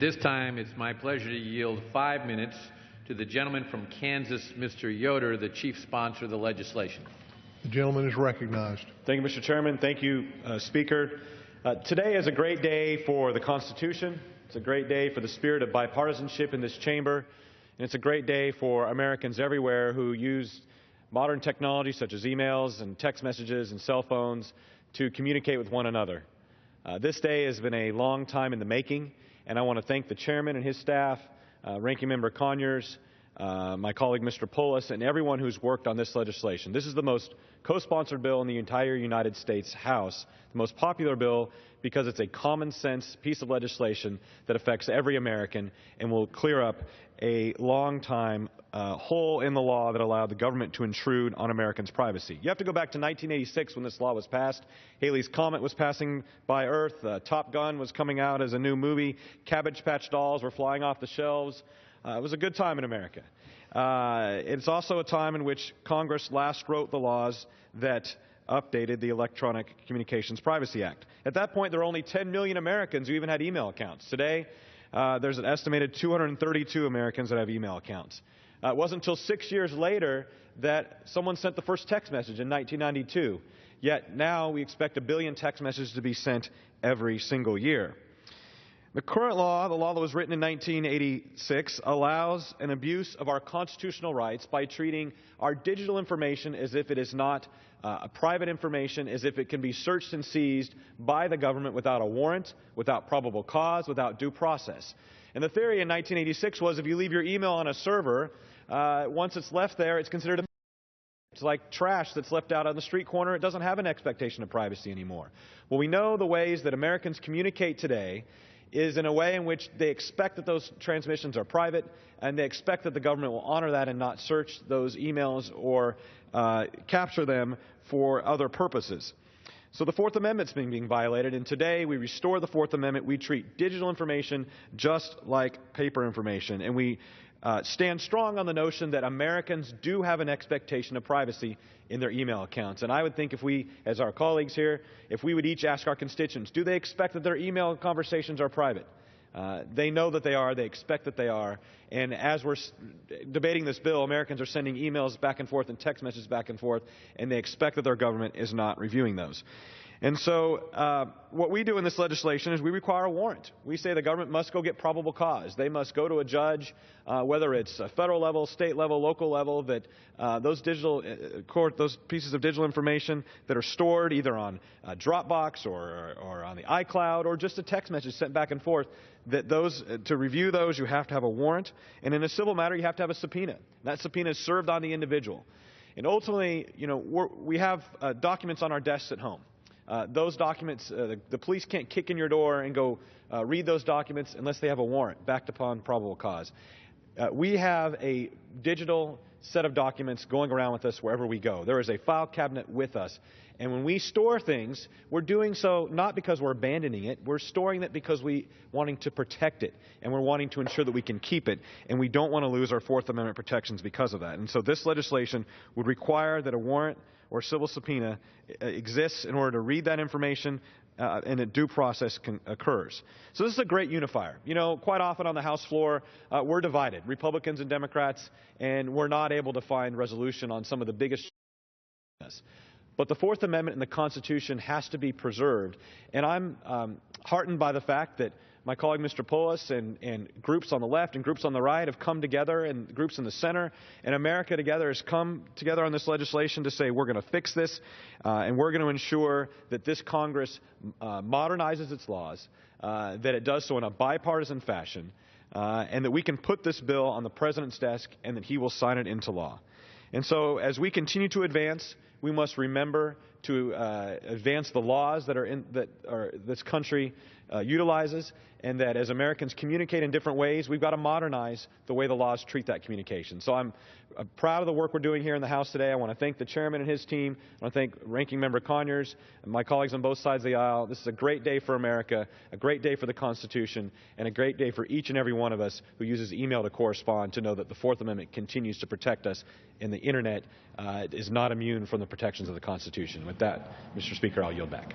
This time, it's my pleasure to yield 5 minutes to the gentleman from Kansas, Mr. Yoder, the chief sponsor of the legislation. The gentleman is recognized. Thank you, Mr. Chairman. Thank you, Speaker. Today is a great day for the Constitution. It's a great day for the spirit of bipartisanship in this chamber. And it's a great day for Americans everywhere who use modern technology such as emails and text messages and cell phones to communicate with one another. This day has been a long time in the making, and I want to thank the chairman and his staff, Ranking Member Conyers, my colleague Mr. Polis, and everyone who's worked on this legislation. This is the most co-sponsored bill in the entire United States House, the most popular bill because it's a common sense piece of legislation that affects every American and will clear up a long time hole in the law that allowed the government to intrude on Americans' privacy. You have to go back to 1986 when this law was passed. Halley's Comet was passing by Earth. Top Gun was coming out as a new movie. Cabbage Patch dolls were flying off the shelves. It was a good time in America. It's also a time in which Congress last wrote the laws that updated the Electronic Communications Privacy Act. At that point, there were only 10 million Americans who even had email accounts. Today, there's an estimated 232 Americans that have email accounts. It wasn't until 6 years later that someone sent the first text message in 1992. Yet now we expect 1 billion text messages to be sent every single year. The current law, the law that was written in 1986, allows an abuse of our constitutional rights by treating our digital information as if it is not private information, as if it can be searched and seized by the government without a warrant, without probable cause, without due process. And the theory in 1986 was if you leave your email on a server, once it's left there, it's considered it's like trash that's left out on the street corner. It doesn't have an expectation of privacy anymore. Well, we know the ways that Americans communicate today is in a way in which they expect that those transmissions are private, and they expect that the government will honor that and not search those emails or capture them for other purposes. So the Fourth Amendment's being violated, and today we restore the Fourth Amendment. We treat digital information just like paper information, and we stand strong on the notion that Americans do have an expectation of privacy in their email accounts. And I would think if we, as our colleagues here, if we would each ask our constituents, do they expect that their email conversations are private? They know that they are. They expect that they are. And as we're debating this bill, Americans are sending emails back and forth and text messages back and forth, and they expect that their government is not reviewing those. And so what we do in this legislation is we require a warrant. We say the government must go get probable cause. They must go to a judge, whether it's a federal level, state level, local level, that those pieces of digital information that are stored either on Dropbox or on the iCloud or just a text message sent back and forth, that to review those, you have to have a warrant. And in a civil matter, you have to have a subpoena. That subpoena is served on the individual. And ultimately, we have documents on our desks at home. Those documents, the police can't kick in your door and go read those documents unless they have a warrant backed upon probable cause. We have a digital set of documents going around with us wherever we go. There is a file cabinet with us. And when we store things, we're doing so not because we're abandoning it. We're storing it because we're wanting to protect it, and we're wanting to ensure that we can keep it, and we don't want to lose our Fourth Amendment protections because of that. And so this legislation would require that a warrant or civil subpoena exists in order to read that information and a due process occurs. So this is a great unifier. Quite often on the House floor, we're divided, Republicans and Democrats, and we're not able to find resolution on some of the biggest issues. But the Fourth Amendment in the Constitution has to be preserved. And I'm heartened by the fact that my colleague Mr. Polis and groups on the left and groups on the right have come together, and groups in the center, and America together has come together on this legislation to say we're going to fix this, and we're going to ensure that this Congress modernizes its laws, that it does so in a bipartisan fashion, and that we can put this bill on the President's desk and that he will sign it into law. And so as we continue to advance, we must remember to advance the laws that this country utilizes, and that as Americans communicate in different ways, we've got to modernize the way the laws treat that communication. So I'm proud of the work we're doing here in the House today. I want to thank the chairman and his team. I want to thank Ranking Member Conyers and my colleagues on both sides of the aisle. This is a great day for America, a great day for the Constitution, and a great day for each and every one of us who uses email to correspond, to know that the Fourth Amendment continues to protect us, and the Internet is not immune from the protections of the Constitution. With that, Mr. Speaker, I'll yield back.